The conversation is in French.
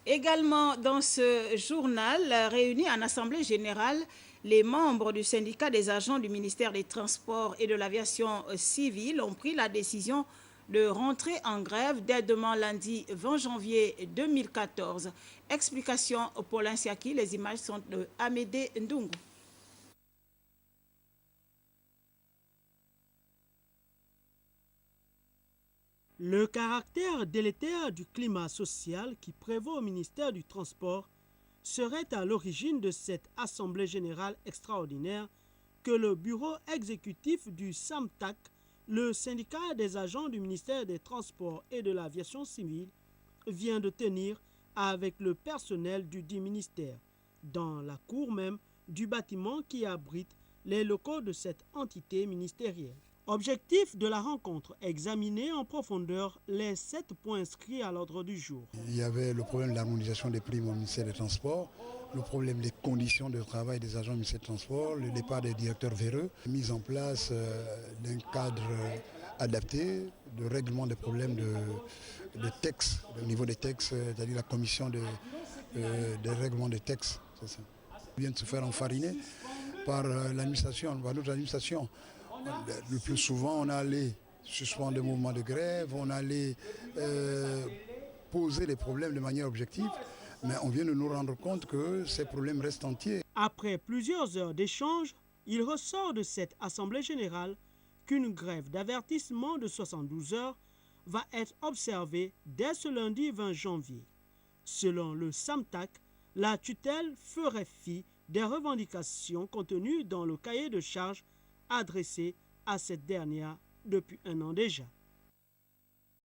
Également dans ce journal, réunis en Assemblée générale, les membres du syndicat des agents du ministère des Transports et de l'Aviation civile ont pris la décision de rentrer en grève dès demain lundi 20 janvier 2014. Explication Paulin Siaki, les images sont de Amédée Ndungu. Le caractère délétère du climat social qui prévaut au ministère du Transport serait à l'origine de cette Assemblée générale extraordinaire que le bureau exécutif du SAMTAC, le syndicat des agents du ministère des Transports et de l'Aviation civile, vient de tenir avec le personnel du dit ministère, dans la cour même du bâtiment qui abrite les locaux de cette entité ministérielle. Objectif de la rencontre, examiner en profondeur les 7 points inscrits à l'ordre du jour. Il y avait le problème de l'harmonisation des primes au ministère des Transports, le problème des conditions de travail des agents du ministère des Transports, le départ des directeurs véreux, mise en place d'un cadre adapté de règlement des problèmes de textes, au niveau des textes, c'est-à-dire la commission des règlements des textes. C'est ça. Il vient de se faire enfariner par l'administration, par notre administration. Le plus souvent, on allait suspendre des mouvements de grève, on allait poser les problèmes de manière objective, mais on vient de nous rendre compte que ces problèmes restent entiers. Après plusieurs heures d'échanges, il ressort de cette Assemblée générale qu'une grève d'avertissement de 72 heures va être observée dès ce lundi 20 janvier. Selon le SAMTAC, la tutelle ferait fi des revendications contenues dans le cahier de charges adressé à cette dernière depuis un an déjà.